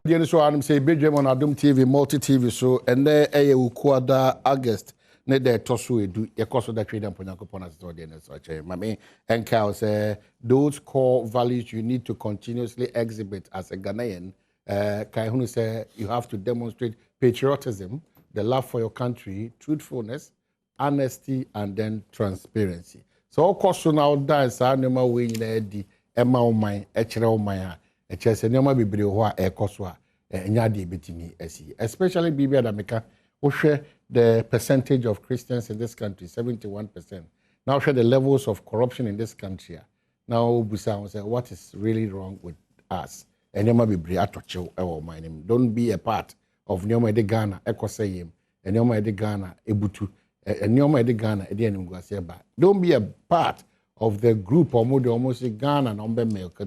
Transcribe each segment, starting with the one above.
Dear so I'm say Badwam on Adom TV, multi TV so and there a ukwada August ne de toso edu yekoso da trade and Nyankopon as so dey so che mame enka say those core values you need to continuously exhibit as a Ghanaian. Kai hunu say you have to demonstrate patriotism, the love for your country, truthfulness, honesty, and then transparency. So of course now dance anema we nyina di ema oman e kire oman a e kire se nyoma bebre ho a e koso a enya de betimi asi, especially bibia da meka wo hwe the percentage of Christians in this country 71%. Now share the levels of corruption in this country. Now busa say what is really wrong with us? Enyoma bebre atoche e wo man. Don't be a part of nyoma de Ghana ekoseyem. Enyoma de Ghana ebutu. Enyoma de Ghana e de enguase ba. Don't be a part of the group or more almost Ghana number milk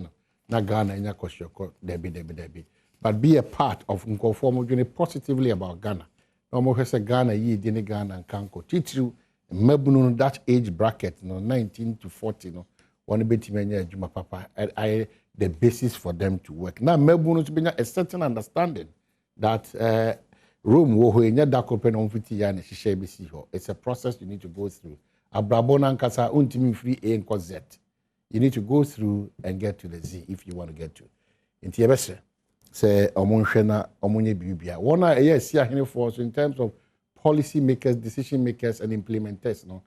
na Ghana enya koshoko debi. But be a part of nkonformo journey positively about Ghana. No more say Ghana yi dine Ghana and kanko titru mebunu that age bracket no 19 to 40 no one beti menya juma papa I the basis for them to work. Now mebunu to be a certain understanding that room wo ho enya da kope no mfiti ya na hihye besi ho. It's a process you need to go through. Abrabona nkasa untimi free A and Z. You need to go through and get to the Z if you want to get to. Inti yebese say omonhwe na omonye bibia. One yes here for so in terms of policy makers, decision makers and implementers no.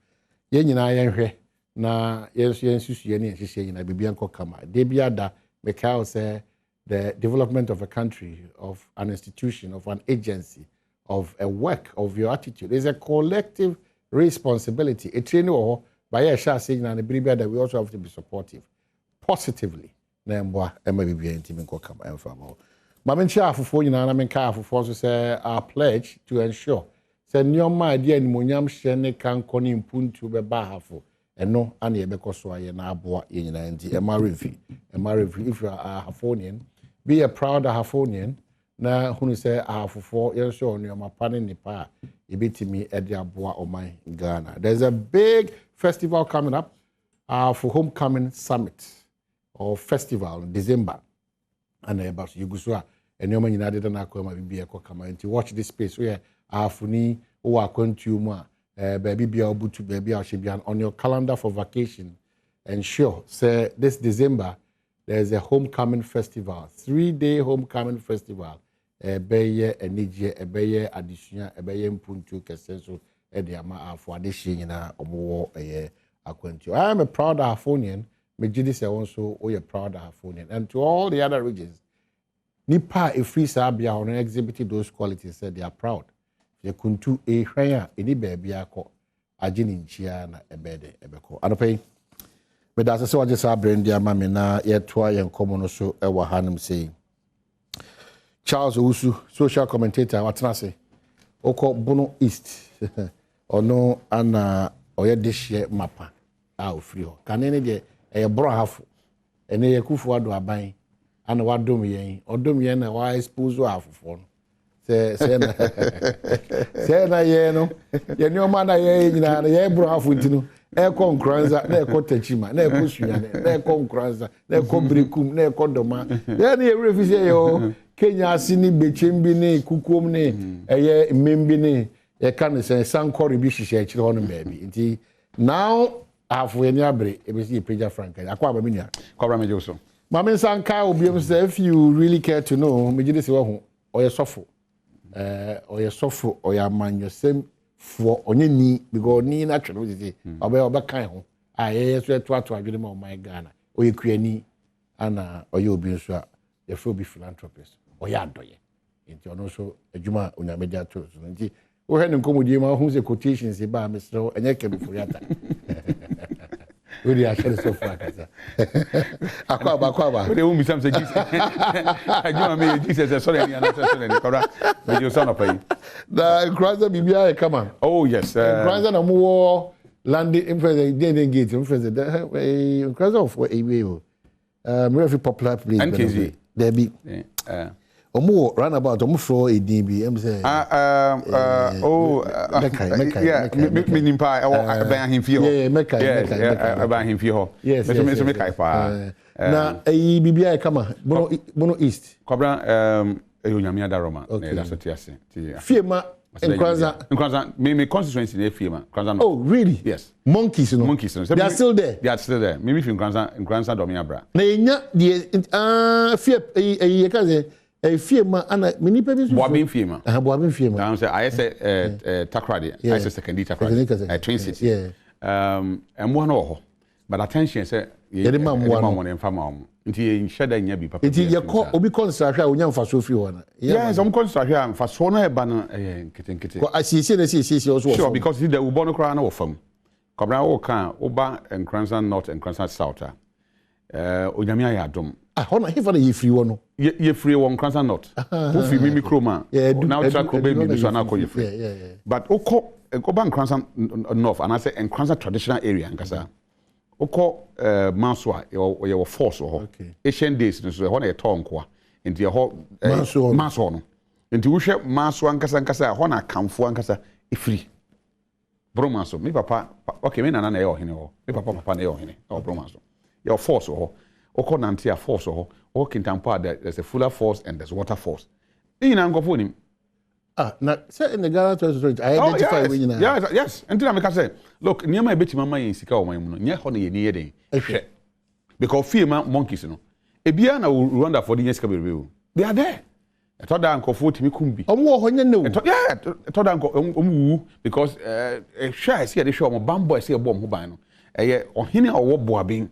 Ye nyina yenhwe na yensusu ye ne hihye nyina bibia nko kama. De bia da meka say the development of a country, of an institution, of an agency, of a work, of your attitude is a collective responsibility. A train or by a shall saying and a that we also have to be supportive positively. Nambwa MBB and Tim Kokam and Famo. Mamin Chaff for you and I mean car for say our pledge to ensure. Send your my dear Munyam Shene can conim puntu be bahafo. And no, any because I and Abwa in a marriage. If you are a Hafonian, be a proud Hafonian. Na who say for years on your mapani nipa ibiti me ediabwa o my Ghana. There's a big festival coming up for Homecoming Summit or festival in December. And about Yuguswa and your man united and Akoma be a kokama and to watch this space where Afuni or Akontuma baby be able to baby should be on your calendar for vacation. And sure, say this December there's a homecoming festival, 3-day homecoming festival. Ebeye enije ebeye addition ebeye mpuntu kesenso ediama Afo-Adjei na omo akwantu. I am a proud Afonian. Mejidi say also we are proud Afonian. And to all the other regions, nipa free sabia on exhibited those qualities said they are proud. They kuntu hwan eni baby akọ agini nchia na ebede ebeko. Anope me da se waje sa brand dia ma me na yetoa yen komo no so ewa hanum sei. Charles Owusu, social commentator, Watanase, Oko Bono East, or no, Anna, or your dish mappa, out free. Can any day a bro half, and a kufu do a buying, and what do me, or do me, and a wise puzo half for. Say, na no, you know, man, I bro half with you. Eko nkranza na eko techima na eko sunyane na eko nkranza na eko brekum na eko doma ya na every say yo Kenya asini bechembi ne kukom ne eye mmembi ne e kan say sankori bi hihye akire hono baabi nti now afu eni abre e be see preja frank akwa ba minia kwabra meje so mama sanka obiam say if you really care to know meje say wo ho oyesofo oyamanyosem for onye ni because ni na twene we oba kan ho aye so to adwene ma o my Ghana oyekuani ana oye obi nso a ye fro bi philanthropist oya adoye nti ono so adwuma onyamedia to so nti wo he ne nkomodie ma hu se quotations e ba mesro enye kebi for yata we dey actually so far kasa akwa we dey umi sam say Jesus adwuma me Jesus sorry any another sorry any kora we dey son of pay the Christ bibia e come on. Oh yes Christ na mo landing in the gate in Christ of we very popular place NKZ there be omo run about omo for a DB em say me nimpa ban him fi ho ban him fi ho yes me kai pa na bibia e come on Bono East Kobra Nyame Adaroma na da so tiase. Fiema Nkranza. Me constituency na Fiema. Nkranza. Oh, really? Yes. Monkeys, no. Monkeys, no. They are still there. They are still there. Maybe if Nkranza Domi Abra. Na enya the Fiema ana mini pebi so. Boabin Fiema. Boabin Fiema. Now say I say Takrade. I say secondary Takrade. Twin City. Yeah. Emo na ho. But attention say ye de ma mo na mfama om. Nti nheda nya bi papa. Nti ye ko obi construct a onya mfa so fi ho na. Yes, some construct a mfa so na e ba no nkete. Ko asiesie na siesie also. Sure, because the ubo no kra na wo fam. Kobra wo kan oba Nkranza North and Nkranza South. Onyame aye Adom. Hona he for the free one no. Ye free one Nkranza North. Who fi mimi kroma. Now try ko baby no so na ko ye free. Yeah. But oba Nkranza North and I say Nkranza traditional area nkasa. Oko Maswa your force ho. Asian days no so hona ye tonko. Nti ye ho Maswa no. Nti wo hwe Maswa nkasa ho na kamfo nkasa e free. Bromanso, me papa, okay, me nana na yo hene ho. Me papa na yo hene. Oh, bromanso. Your force ho. Oko nantia force ho. O kintampo there's a fuller force and there's water force. You na ngofo nim. Now say in the Ghana territory, I identify when you know. Yes. Until I make say, look, near my beti mama yin sika o mamu no. Nya ho na ye ni yeden. Ehwe. Because fear monkeys no. Ebia na Rwanda for the sika be. They are there. I thought that Ampofo timi kumbi. Omo ho nya no. Yeah, I thought that omu because share see the show omo bamboy see ebo ho ban no. Ohene owo boabin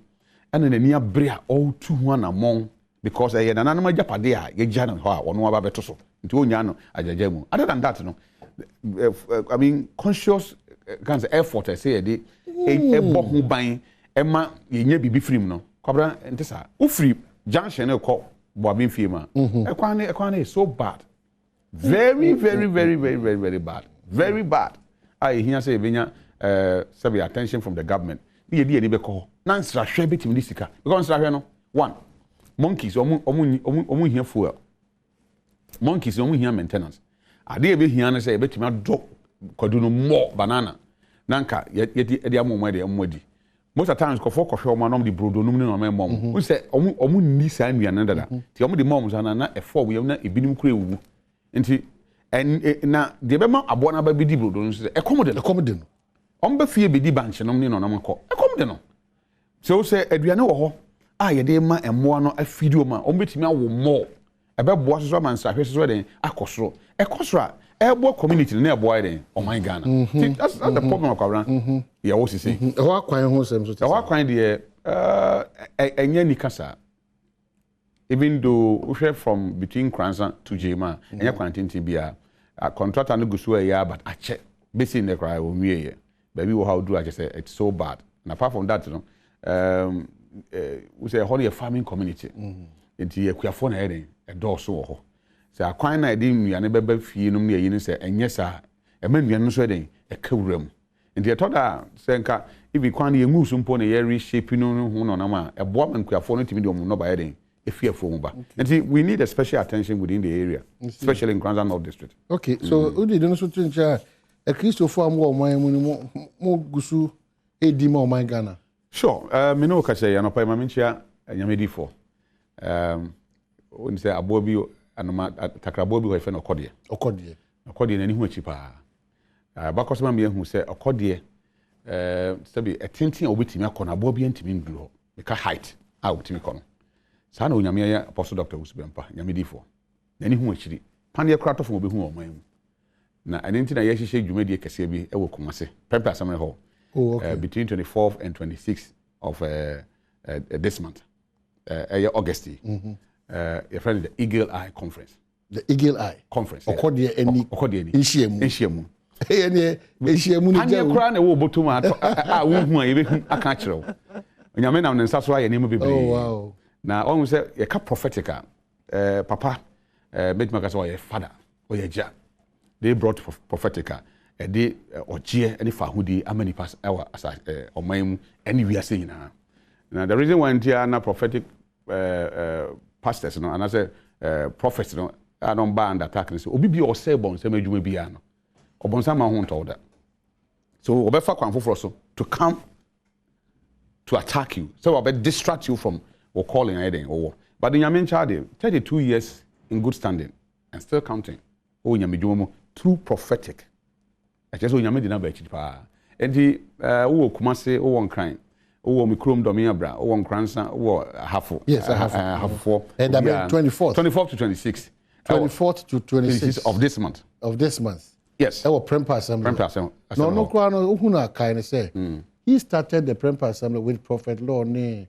ena nani abrea all 200 among because nananam ajapade a ye gya no ho a ono aba beto so. Nti onya no ajaja mu. Other than that no. I mean conscious kind of effort I say dey ebo ho ban ema ye nya bibi free no. Kwabra ntisa. Wo free junction e ko Boabin Fiema. Ekwane is so bad. Very bad. Very bad. I hear say benya some attention from the government. Be be call. Na nsra hwe betim di sika. Because nsra hwe no. One. Monkeys omu here fuel. Monkeys omu here maintenance. Ade be here na say betim adọ kwadu no more banana. Nanka ye amomwe de amodi. Most of the times, for the brodo, no mom. We say, ni sa nua dada. Ti omu the moms na e for we na ebinim kura ewu. Nti na de be ma abo na ba bi di brodo no say e komode no. Omba fie be di banche no ni no na mko. E komode no. So say aduane wo ho a ye de ma emmo no afidio ma ombetimi awo mo. E be boa so man sa hwe so den akosoro. E kosoro ebo community na ebo ayi den o my Ghana. That's the problem of Kwabran. Yeah, what you say? Ho akwan ho sem so. Ho akwan de enya ni kasa. Even though we share from between Kranza to Jema, enya kwantinti bia a contractor no gusu ya but a check basi in the cry o wie baby how do I just say it's so bad. And apart from that, you know, we say how the farming community. Nti ekuafo na eden e do so ho. Say akwan na edi nnuane beba fie no na yin say enye sa e ma nnuane no so eden e kawuram. Nti e toda say nka ibi kwan ye ngu so mpo na ye reshape no ho no na ma e boa mankuafo no timi de omu no ba eden e fiafo mu ba. Nti we need a special attention within the area, especially in Kranza North District. Okay, so udi no so tincha e Christopher am wo man mu mo gusu edi ma o man Ghana. Sure, me no ka say ya no pa ma menchia nyamedifo. When say abobi anoma takrabobi ho efe no okode na ni hu achi pa bakosema me hu say okode sabi atenten obetimi akona abobi antimi nduru ho because height a obetimi kono sa na onyame ya apostle Dr. Usbempa nyamedifo na ni hu achiri pande krato fo obehu oman mu na anenti na ye hihye dwumadi kese bi e wo Kumase pempe asamre ho between 24th and 26th of this month August. Your friend the Eagle Eye Conference. The Eagle Eye Conference. Okodi any. Ishiemu. Any Ishiemu. Anya kura na wo botum a wo hu a ye be aka kire wo. Onyame na nsa so aye nemu bebre. Oh wow. Na on say ye ka prophetica papa make maka so ye father or ye ja. They brought prophetica they Adjei any fahudi amani pass our oman any we are saying na. Now the reason why they are not prophetic pastors no and I say prophets no I don't ban attack and say obi bi o say bon say madwuma bia no obonsa ma ho ntoda so obefa kwan foforo so to come to attack you so obe distract you from or calling anything or but the Nyamin child 32 years in good standing and still counting. Oh, nyame through prophetic. I just nyame di na ba chi pa. Enti wo Kumase wo won kran. Wo mi krom domia bra. Wo won kransa wo hafo. Yes, hafo. And that 24th. 24th to 26th. 24th to 26th of this month. Of this month. Yes. Our Prempa Assembly. Prempa Assembly. No, uhuna kind say. He started the Prempa Assembly with Prophet Law ne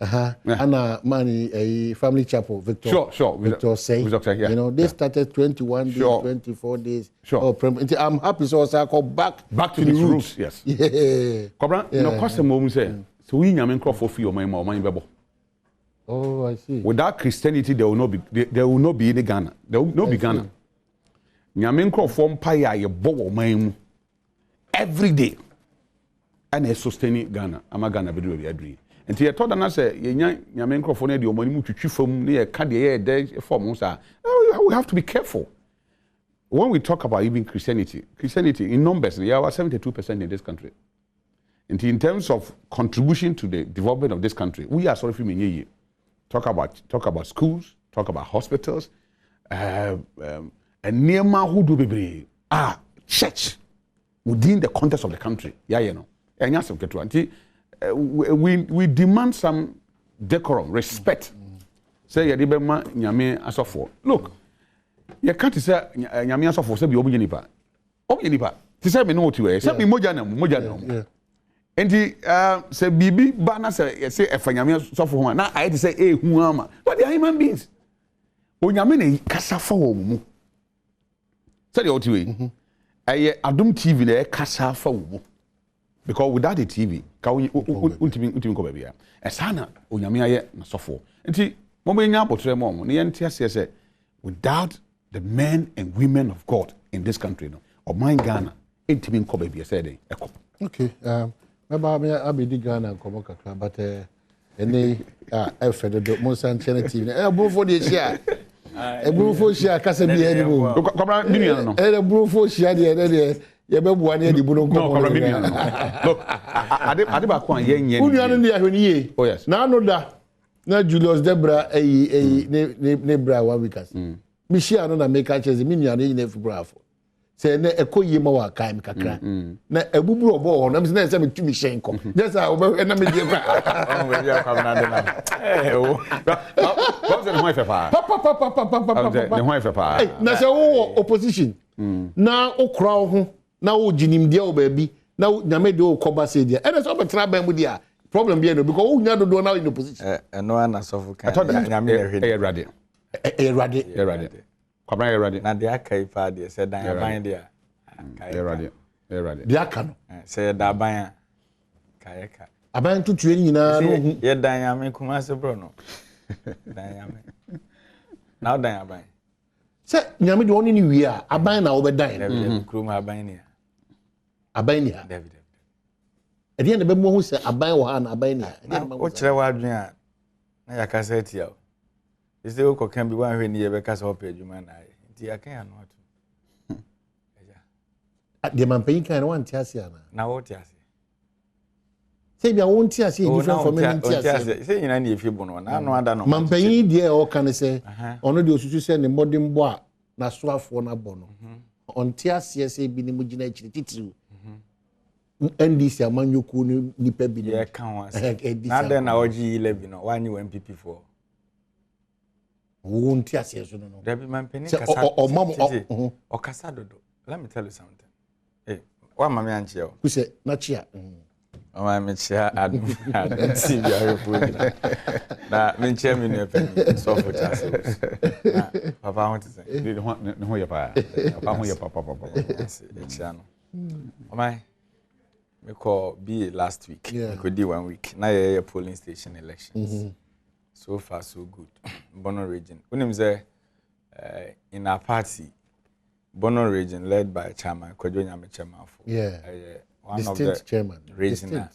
Anna Mani a family chapel Victor. Sure. Victor say. Yeah. You know, they started 21 days, 24 days. Sure. Oh, I'm happy so I call back to the roots. Yes. Yeah. Kobra, no question mo say. So we nyame nkrofo fi o man bebo. Oh, I see. Without Christianity, there will not be any Ghana. There will not be Ghana. Nyame nkrofo mpaya ye bo o man every day. And a sustaining Ghana. Ama Ghana be do be adri. Nti ye told na say ye nyame nkrofo na de o mani mu twitwi fam na ye ka de ye de form sa. We have to be careful. When we talk about even Christianity in numbers, we are 72% in this country. And in terms of contribution to the development of this country, we are sorry for me. Talk about schools, talk about hospitals, and near who do be church within the context of the country. Yeah, you know. We demand some decorum, respect. Say ya dibema nyame asofo. Look, you can't say nyame asofo say be obi nipa. Obi nipa. Ti say me no otu e. Say me moja na mo. Enti say bibi ba na say efa nyame asofo ho na I say hu ama. But they are human beings. Onyame na kasa fa wo mu. Say the otu e. Adom TV na kasa fa wo mu. Because without the TV, ka ultimi ko bia. Esana onyame aye na sofo. Enti mo be nya abotre mo mo. Ne yente ase say without the men and women of God in this country, no, or my Ghana, intimate ko baby said eko. Okay, maybe I be Ghana komo kakra, but any Alfred do mo san channel TV. Ampofo de share. Ampofo share kasa bi enibo. Kobra bi nua no. Ampofo share de ye be bua na di buno komo. No, kobra bi nua no. Look, ade ba ko an ye nye. Unua no ne ahwani ye. Oh yes. Na no da. Na Julius Debra ne bra 1 week as. Mi share no na make cheze mi nua no yin efubrafo. Say na ekoyi ma wa kai mi kakra. Na ebuburu obo ho na mi say me tumi hyen ko. Just na na me die kwa. Oh we dia kwa na de na. Eh o. What's the wife pa? The wife pa. Na say wo opposition. Na okra ho na wo jinim dia o ba bi. Na nyame de o koba say dia. E na so betra ban mu dia. Problem be no because wo nya dodo na in opposition. No na so fu kan. Nyame ehwede. Erade. Kwabra erade. Na de akai pa de se dan aban de a. Erade. De aka no. Se da aban a kayeka. Aban tutu nyina no hu. Ye dan Nyame kuma se bro no. Dan Nyame. Na dan aban. Se Nyame de oni ni wi a aban na wo be dan. David kuma aban ni a. Aban ni a. David. E de na be mo hu se aban wo ha na aban ni a. O kire wa adwen a na yakasa etia o. Ise o kokan bi wan hwe ni ye be kasa o pe adwuma na aye. Nti akan ya no ato. Eja. De mampanyin kan wan ti ase ana. Na wo ti ase. Say bia won ti ase different from me ti ase. Say nyina na efi bu no na no ada no. Mampanyin de o kan se ono de osusu se ne modern bo a na soafo na bo no. On ti ase se bi ni mu gina akiri titiri. NDC amanyoku ni nipa bi ye kan wa se. Na de na oji 11 no wanyi wa MPP for. Won ti ase so no. Dabi mampanyin kasa. O kasa dodo. Let me tell you something. Wa mama anche o. Kuse na chia. O ma me chia Adom TV arepo. Na me chia me no pe so for chance. Papa want to say. Ne ho ye pa. Papa ho ye papa. E chia no. O mai me call be last week. Me could do 1 week. Na ye polling station elections. So far so good. Bono region. Unim say in our party Bono region led by chairman Kwadwo Nyame chairman for. Yeah. One distinct of the chairman. regional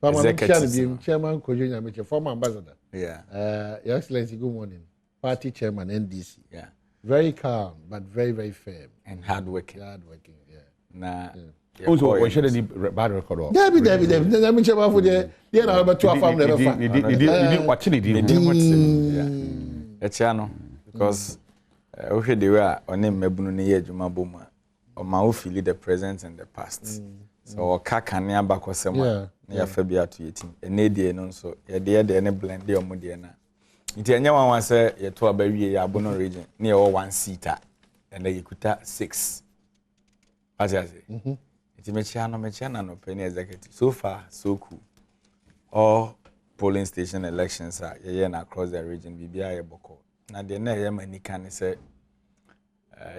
Executive chairman Kwadwo Nyame, former ambassador. Yeah. Your Excellency, good morning. Party chairman NDC. Yeah. Very calm but very very firm and hardworking. Yeah. Na. Also, we should any bad record. David. Nyame chairman for the na be to afam never fa. Ni watching it. Yeah. Echiano. because okay the way on him mebunu ne ye adwuma boma o ma wo feel the present and the past so kaka ne abakosema na ya fa bia to yetim ene die no nso ye de ne blend de omo de na nti enya wan say ye to abawie ya Abono region ne ye one seater and ye kuta 6 as I say nti mechia na no penny executive so far so cool all polling station elections are ye na across the region bibia ye boko na de na ye manika ne say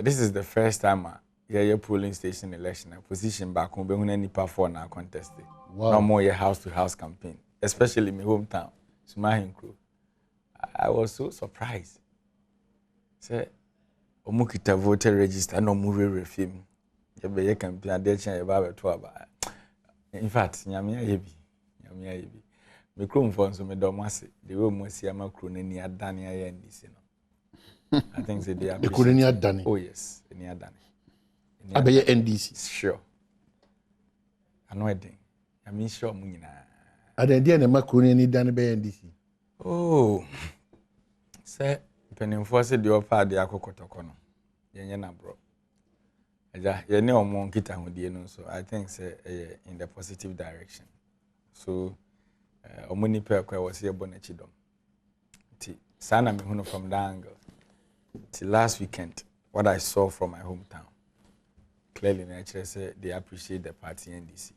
this is the first time your polling station election position back home be nipa for na contest. No more your house to house campaign, especially my hometown, Sumahinkru. I was so surprised. Say, omukita voter register no more refim. You be campaign adechen eba to aba. In fact, nyamia yebi. Me krom for so me domase. The way mo si ama kro ni adane aye ndisi no. I think say they appreciate. Oh yes, ni adane. Abeye NDC. Sure. I know it. I mean sure munina. Adende na makroni ni dan be NDC. Oh. Say penimfo se de opa de akokotoko no. Yenye na bro. Eja ye ne omo nkita hodie no so I think say in the positive direction. So omo ni pe kwa wose ebo na chidom. Ti sana me hunu from that angle. Till last weekend what I saw from my hometown. Clearly, nature say they appreciate the party NDC.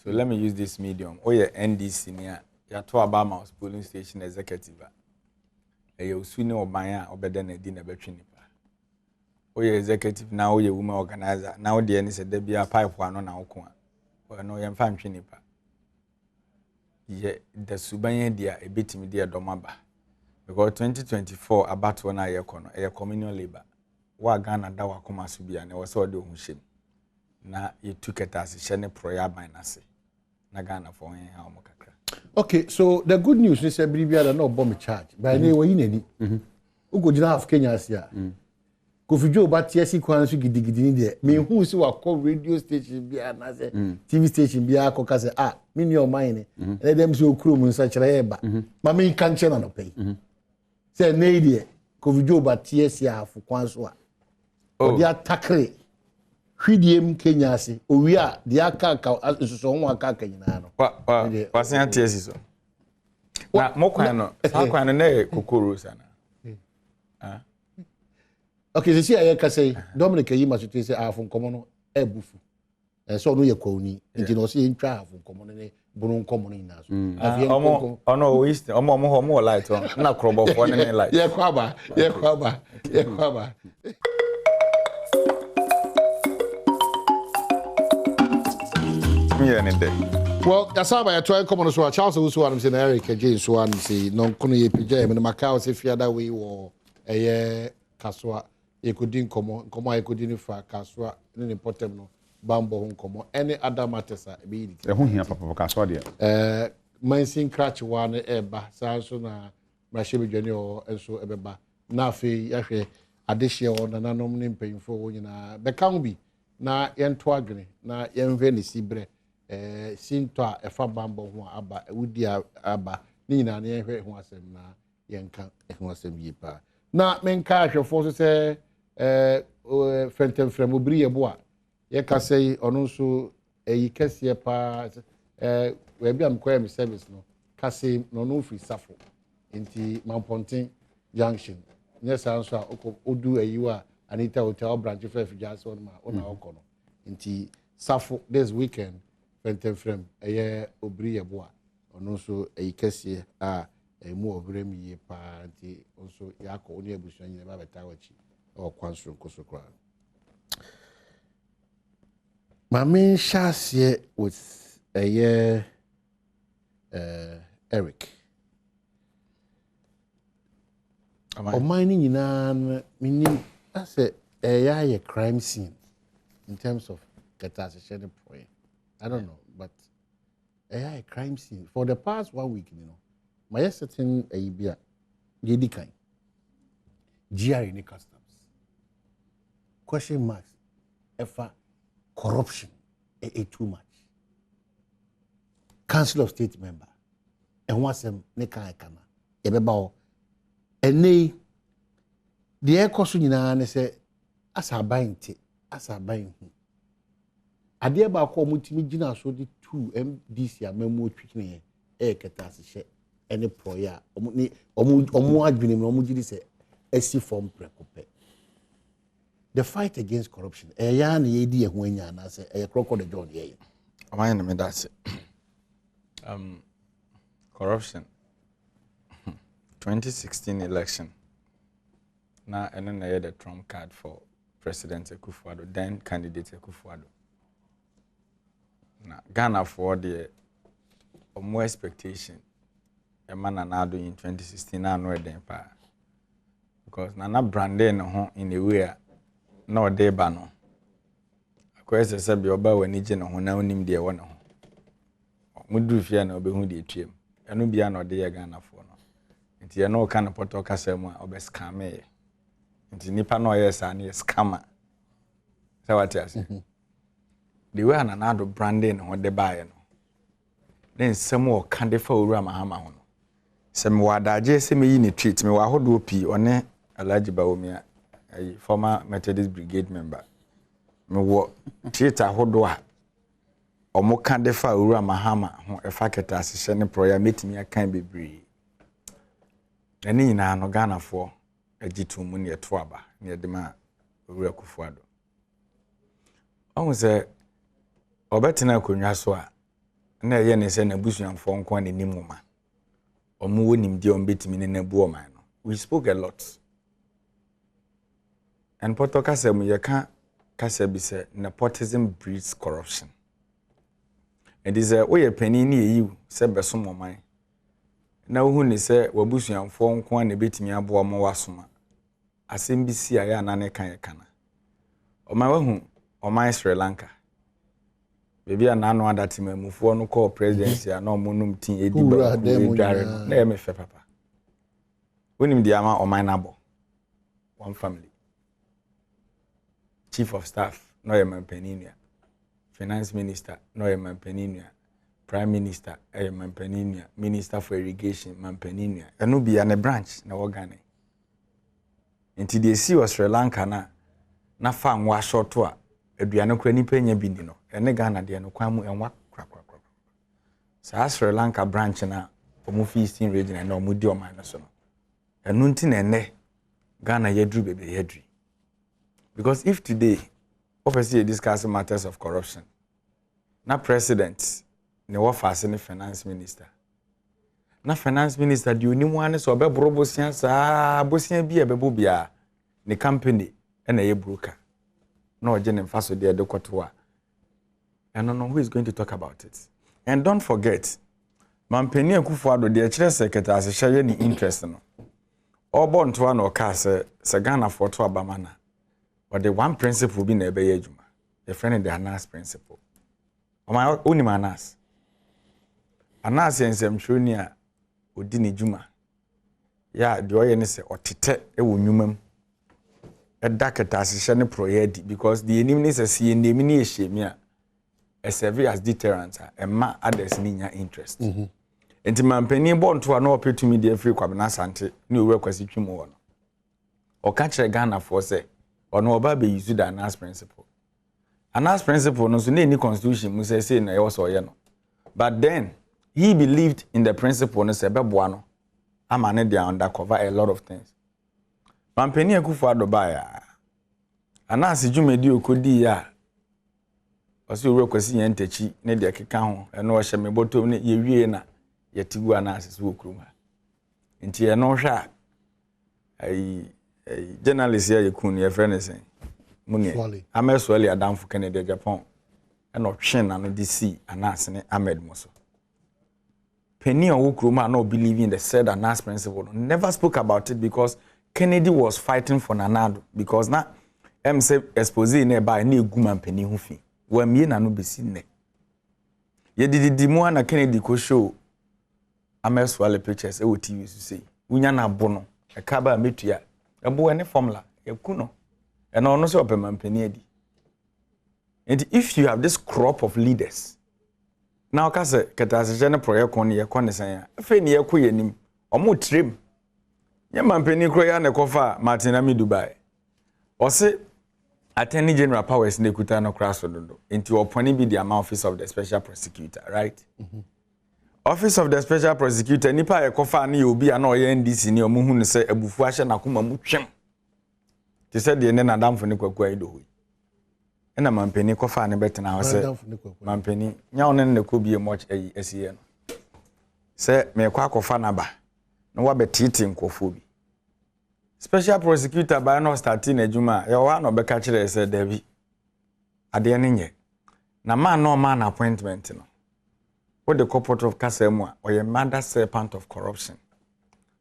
So let me use this medium. Oh yeah, NDC near ya to Obama polling station executive. You swing Obama obeda na di na betwe nipa. Oh yeah, executive now oh yeah woman organizer. Now the any said there be a pipe one na oko a. Oh no yem fa ntwe nipa. Ye the subanye dia e betimi dia domaba. Because 2024 about one a yekono e communal labor. Wa Ghana da wa koma so bia ne wo se ode ohunhyem na ye tuketa se hye proya ban na se na Ghana for hen ha omo kakra. Okay, so the good news is say bibia da no bomb charge by na we nani ugo gina half Kenya asia Kofijo ba TSC kwan so gidigidi ni de me hu si wa call radio station bia na se TV station bia akoka se me ni o mine ne dem so okuro mu nsa kire eba ma me kan che na no pay say na ide Kofijo ba TSC half kwan so o dia takre hwidiem Kenya ase owi a dia aka nsoso ho aka nyina no wa sen TSC so na mo kwan no sa kwan no na kokoro sana okay se sia ye ka say Dominic yi ma so say half nkomo no ebufu so no ye kwani nti no se ntwa half nkomo no ne bunu nkomo no ina so afie nkomo ono waste omo light on na krobofo ne light ye kwaba well asaba ya try come on so Charles who so am say na Eric Adjei so am say no kono ye pija me na Macau say fiada we wo kaswa ekodi nkomo ekodi ni fa kaswa ni potem no bambo ho nkomo any other matters e be it ho hia papa kaswa de mansin crutch one eba sa so na brashe bedwane o enso ebeba na afi yahwe adehye o nananom ne mpanyimfo wo nyina beka ho bi na yento adwene na yenhwe ne sibre sinto a efa bambo ho aba wudi aba ni nyina na yenhwe ho asem na yenka ho asem yipa na menka ahwefo so se Mpensenpensenmu bri yebo a ye ka sei ono nso eyi kese pa we bia mkoya mi service no ka sei no no free safo nti Mamponten junction nye sa nso a odu eyiwa Anita Hotel branch fe just one ma ona okono nti safo this weekend Mpensenpensenmu eye obri yebo a ono nso eyi kese a mu obrem yi pa nti nso yakọ oni ebusuan nyina ba beta wachi o kwanso nkoso kra mame shasie with Eric o mining nyina minim ase a crime scene in terms of catastrophe point I don't know but a crime scene for the past 1 week my certain Abia Yedi Kai GRE in customs question marks ever corruption too much Council of State member and once ne kan kana ebeba o ene the air cost in say as a buying tea, as a buying. I dear about call multimigina so the 2 MDC a memo tweaking a catas any proya omu adwene no mugidi say esi form precope. The fight against corruption ya na ye di ehun anya na say e crocodile john ye. Am I in me that's corruption 2016 election na eno na the trump card for President Akufo-Addo, then candidate Akufo-Addo. Na Ghana for the more expectation a man and in 2016 na no den pa because na branding no in a way no dey ba no akwese se be oba wani je no na onim de wo no mudu fia na obehu de tuem eno bia na ode ye Ghana for no nti ye no ka na poto kasa mu a obescam ye nti nipa no ye sa na scammer say what you say the way na do branding no de ba ye no then some o kan de fa owura mahama ho no sem wadaje se me yi ni treat me wa hodo pi one Alhaji Bawumia a former Methodist Brigade member me wo treat ahodo a omo kan de fa owura mahama ho e fa keta asehye ne proya metimi akan bebre na ni nyina no Ghana for agitu mu ne to aba ne de ma owura Akufo-Addo on se obetina akonwa so a na ye ne se na busuanfo nko ne nimuma omo wonim de ombetimi ne nabu o man no we spoke a lot and poto kasem ye ka kasa bi se nepotism breeds corruption and is we ye pani ne yi se beso moman na wo hu ne se wabusuanfo nko ne betimi abo mo wasoma asem bi si aya na ne kan ye kana o ma wa hu o man Sri Lanka baby na no adatima mufo no call presidency na omonum tin edi ba dware no na me fe papa wonim di ama o man nabo one family chief of staff no ye Mpensenpensenmu finance minister no ye Mpensenpensenmu prime minister Mpensenpensenmu minister for irrigation Mpensenpensenmu eno bia ne branch na Ghana nti de si o Sri Lanka na fa nwa short a aduane kura nipa nya bi ni no ene Ghana de no kwan mu enwa kra sa Sri Lanka branch na omu fi Eastern region na omu di oman no so no enu nti na ene Ghana yedru bebe yedri because if today obviously discuss matters of corruption na president ne wo face ne finance minister na finance minister di onimu ane so obebro bosia sa bosia bi ebebo bia ne company ena ye broker no oje mfaso de edekoto a and no who is going to talk about it and don't forget Mpensenpensenmu Akufo-Addo de kire secretary asehye ni interest no obo nto na oka se Ghana for to abamana but the one principle bi na ebe ye adwuma the friend the Anas principle o ma onima Anas yensem hwoni a odi ni dwuma ya de oye ne se otete e wo nwumam edaketa asehye ne proyedi because the enemy is see name ni ehemi a serve as deterrent a ma others ni nya interest enti Mpensenpensenmu bonto na opetumi de free kwabena sante ni owe kwasi twimo wo no o ka kire Ghana for say ono oba be use the Anas principle no so na any constitution mu say na e was oye no but then he believed in the principle no say beboa no ama ne dey undercover a lot of things Mpensenpensenmu Akufo-Addo ba ya Anas dwumedi okodi ya osi owe kwasi yen tachi ne de keka ho eno o hye me botom ne ye wie na yetigu Anas so okrum ha nti ye no hwa ai journalist ya yekun ye friend sen muni ameswali adamfo Canada Japan eno twen na no DC Anas ne Ahmed Muso penny on okruma no believe in the said Anas principle never spoke about it because Kennedy was fighting for Nanado because na say expose na ba na egu Mpensenpensenmu hu fi wa mie na no besi ne ye didi mu na Kennedy ko show ameswale pictures e wo TV so say unya na bo no e ka ba metua e bo ene formula e ku no e na ono so opema Mpensenpensenmu adi and if you have this crop of leaders now ka say keta asehye ne project kon ye kon sen ya fe ne ye ko yenim omo trem Ye mampeni kro ya ne kofa Martin Ami Dubai. Ose Attorney General powers ne kuta no kraso dodo. Into oponi bi the office of the special prosecutor, right? Office of the special prosecutor nipa ye kofa na obi ana oye NDC ni omuhu ne se abufu ahye nakoma mu twem. Ti se de ne nadamfo ne kwaku ayi do hoyi. Ena mampeni kofa ne betena ho se mampeni nya one ne ko bi much ayi asiye no. Se me kwa kofa na ba. Na wa betiti nkofo bi. Special prosecutor by no starting ejuma ya wa no beka kire se David ade ne nye na man no man appointment no what the corporate of kasemu or your mother serpent of corruption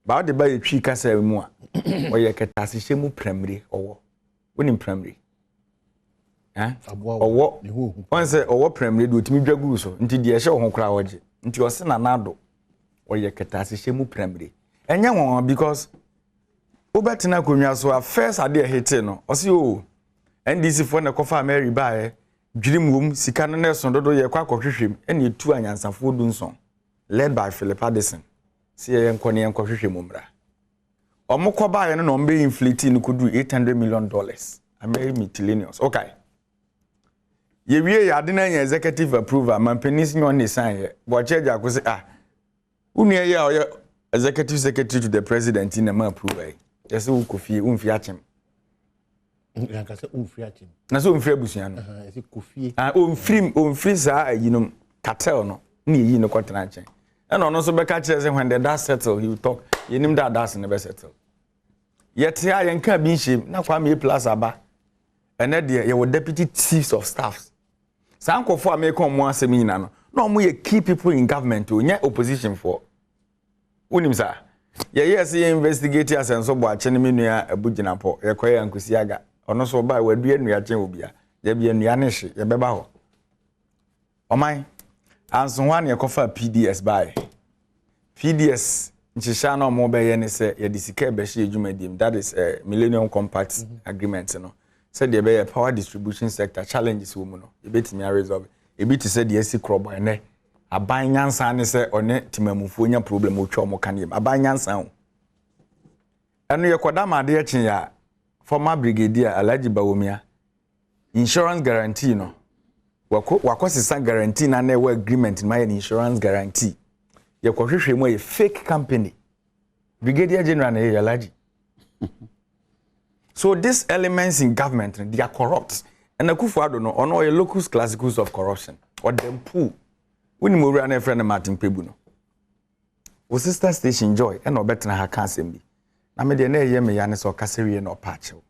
ba de ba yetwi kasemu a or your ketasihye mu primary owo woni primary owo on say owo primary do timi dwaguru so nti de ehye ho kra woje nti o se na nado or your ketasihye mu primary enye won because Obetina konwa so first ade hete no osi o NDC for na kofa Mary bae dwirim wom sika no na so dodo ye kwa kohwehwem ene tu anyansafo dunson led by Philip Addison si ye nkone ye kohwehwem umra omukọ bae no no mbe inflate no kudu $800 million American okay ye wie ya de na executive approval mampenis nyon ne sign ye bo cheja akosi unu ye ya executive secretary to the president in ma approval yes u kofi umfi achem yanka se umfi achem na so umfi abusuan no ese kofi umfi sa ayinom cartel no na yi no kwatena achen and ono so beka kire say when the dust settle he will talk yenim that dust ne be settle yet ya yanka bi nhim na kwa me plus aba ene de ye wo deputy chiefs of staffs sankofo amekon mo asem nyina no na omo ye key people in government o nya opposition for unim sa yes investigate asenso bo ache ne menua abugina po ye koye ankosi aga ono so ba wadu enua ache obia ye bia enua ne hye ye beba ho oman anso hwan ye kofa PDS bai PDS nchihya na omo be ye ne se ye disika be hye adwumadim that is Millennium Compact agreement no said ye be power distribution sector challenges wo mu no ye betimi a resolve e bi ti said ye si krobo ene aban nyansa ne se one timamufu nya problem otwa omo kanem aban nyansa ho eno ye koda ma de akyin ya former brigadier Alhaji Bawomia insurance guarantee no wakosisa guarantee na na agreement ma ye insurance guarantee ye kohwehwe mu ye fake company brigadier general na ye Alhaji so these elements in government they are corrupt and Akufo-Addo no ono ye locus classicus of corruption or them pool. When you move around a friend of Martin Pebu, o sister station joy, and no better than her cancer be. I made a near me, Yanis or Cassarian or Pacho.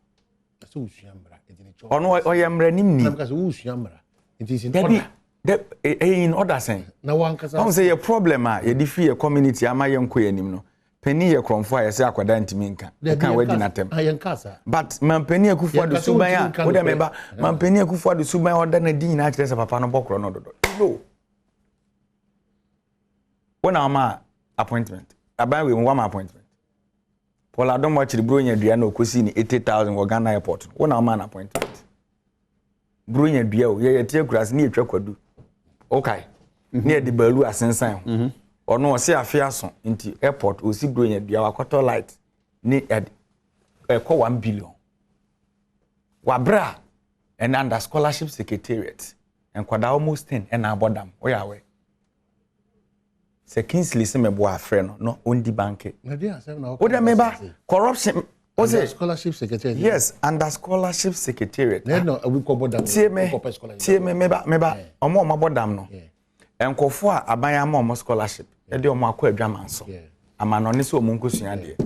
Or no, I am running me because who's Yamra. It is in order saying. No one can say a problem, a defeat a community, am I young queen, penny a cromfire, say aquadant minka. They can't wait in at them. I am Casa. But Mampenny Akufo-Addo Subaya, what I remember, Mampenny Akufo-Addo Subaya or then a dean actress of a panobocro. No. When our appointment, I buy with one appointment. Paul Adom watch the Brunya Diano Cusini 80,000 Ghana airport. When our man appointment. Brunya Dio, ye tear grass near Chokodu. Okay. Near the Belu Asensan. Or no, say a fiason into airport, we see Brunya Dio, quarter light near at a 1 billion. Wabra and under scholarship secretariat and quad almost 10 and our bottom. Where are we? Se Kingsley se mebo afre no ondi banke. What remember corruption was it scholarship secretariat? Yes, under scholarship secretariat. No, we call bodam. Tie me meba omo mabodam no. Enkofo a aban ama scholarship. E de omo akọ adwaman so. Ama no ne se omo nkosua de.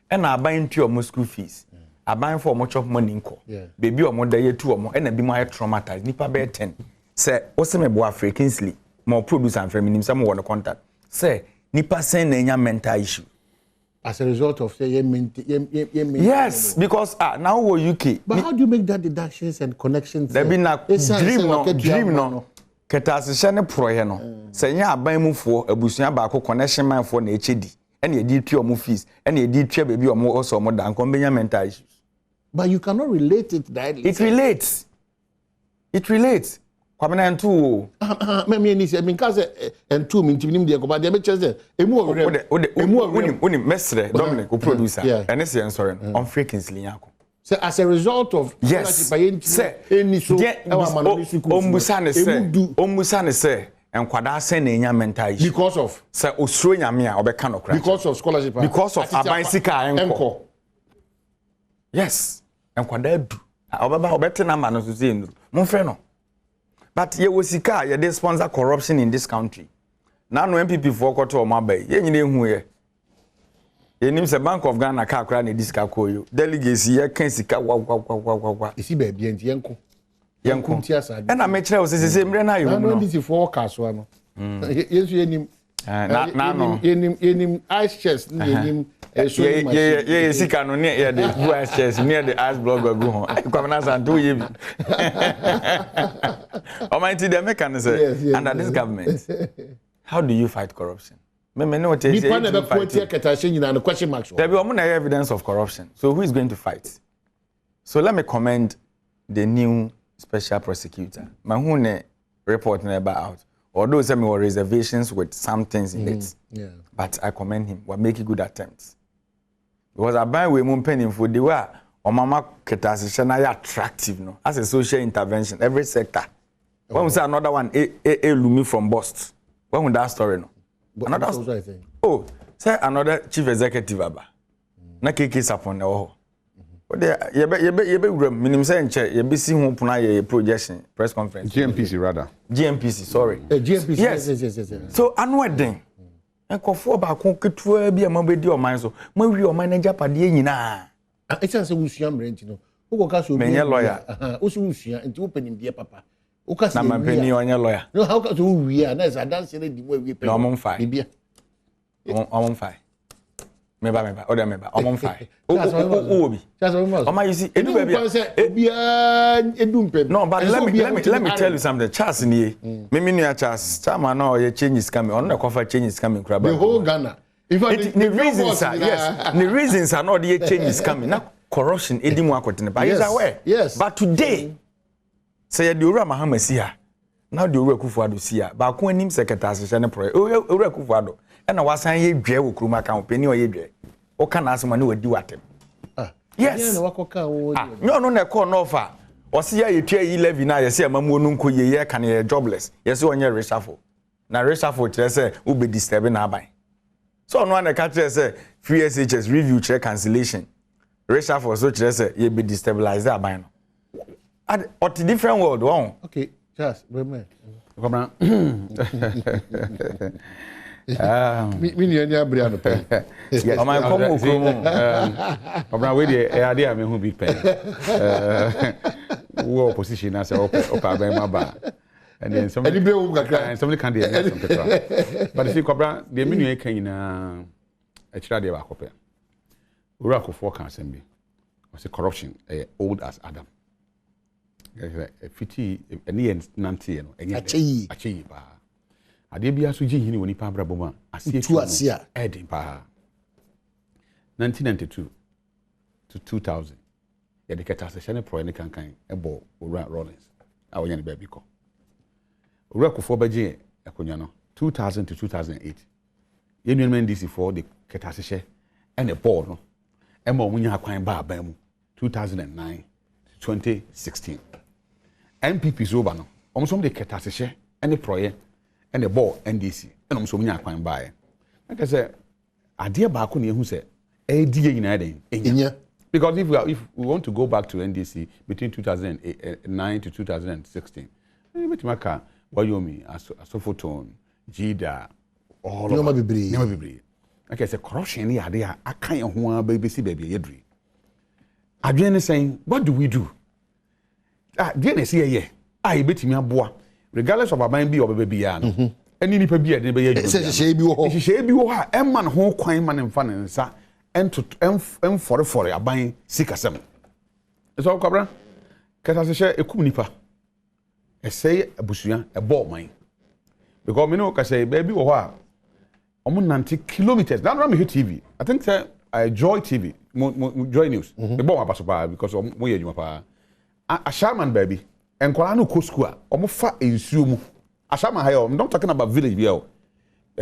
E na aban ntu omo school fees. Aban for omo chop money nko. Baby omo da yetu omo e na bi mo ay traumatized nipa be 10. Se o se mebo afre Kingsley mo produce and feminim some won contact. Say, nipa sen na mental issue. As a result of say yes, because now we UK. But how do you make that deductions and connections? There be na dream no. Ketase shane proye no. Say nya aban mufo abusua ba ko connection man for na echedi. Ene edi twa omo fees, ene edi twa baby omo also omo dan kon benya mental issues. But you cannot relate it directly. It relates. Kwame na ntu me ni say me ka say entu me ntimi nim de ko ba de me chese emu ode mesre Dominic o producer ene se ensore on frequency linyako. So as a result of yes any so ombusa ne say enkwada say na enya mental issue because of say osuro nyame a obeka no kra because of scholarship because of abansika enko yes enkwada du obete na ma no so say nduru mo frɛ no but ye wosika ye dey sponsor corruption in this country na no MPP for kwato o mabai ye nyine ehu ye enim se Bank of Ghana ka akra na disika koyo delegacy ye kan sika wa isi ba bia nti yenko na me kire o se mre na yo no ndisi for kaso no yesu enim na no enim ice chest enim ye sika no ne ye the blue ice chest near the ice block go ho kwamna santo ye bi almighty the mechanism say under this government how do you fight corruption me no what say people never put here ketashe nyina no question mark there be omo evidence of corruption so who is going to fight so let me commend the new special prosecutor mahune report never out although some were reservations with some things in it but I commend him we make good attempts because aban we mu mpanimfo the way omama ketashe na ya attractive no as a social intervention every sector when we say another one lumi from Boston when we that story no another also, I think. Oh say another chief executive aba na keke sapon na ho o de ye be wura minim say nche ye be si ho puna ye projection press conference GMPC rather GMPC sorry GMPC yes. So anweden enkofo ba kon ketua bi am be di oman so ma wi oman na japade nyina it's say usua mrenti no wo ka so menye lawyer usua nti wo penim die papa wo ka na mampeni onye lawyer no how ka so wi na is dance na di mo wi pe no omon fai bibia omon fai meba oda meba omon fai obi oma you see edu bia edu mpem no but let me tell you something Charles nie me nua Charles chama na o ye changes coming on na kofa changes coming crab the whole Ghana the reasons are yes the reasons are not the changes coming na corruption edimu akotene but is aware yes but today say the owura Mahama si ha now the owura Akufo-Adjei si ha ba ko anim secretary se ne pro owura Akufo-Adjei na wasan ye dwe wo kuruma kan openi o ye dwe o kana asema ne wadi watem yes na wakoka wo no na call no fa o se ya yetua 11 na ye se amamu onu nko ye kan ye jobless ye se onye reshuffle na reshuffle kire se u be disturb na aban so no na ka kire se free SHS review kire cancellation reshuffle so kire se ye be destabilize aban no at different world one okay just remember Kobra mi ni anya abria no pe o my come okromo Kobra we dey e ade a me hu big pen wo opposition na say opa ben ma ba and then somebody can dey but if Kobra the menu e kan nyina e kira dey ba kope ura Akufo kan asem bi o say corruption old as Adam fiti ene nante no enye acheyi ba ade bia so gi hini woni pa brabo ma asia edin pa 1992 to 2000 ya de keta se chane pro ne kankan ebo owura Rollins a wonya ne ba bi ko owura Akufo baje akonya no 2000 to 2008 yenu men DC for the keta se che ene ball no e ma omunya akwan ba aban mu 2009 to 2016 MPP so ba no omso de keta se che ene proye ene ball NDC ene omso munya akwan ba ye like say ade ba ko ne ehu se ADA nyina den enya because if we want to go back to NDC between 2009 to 2016 betimaka Wayomi Asofotone Jida all of them never be like I say corruption ne ade a akan ho a baby si baby yedri adwene saying what do we do dey na say ye a betimi aboa regardless of aban bi obaby ya no ani nipa bi ade be ye adwuma se bi wo ha emman ho kwan man mfa ne nsa for aban sikasem so Kobra kata se she ekum nipa say abusuya ball man because me know ka say baby wo ha omo 90 kilometers that na me TV I think say Joy TV Joy News the ball abaso pa because mo ye adwuma pa a shaman baby enkwala no ko school omo fa ensuo mu ashama ha yo I'm not talking about village here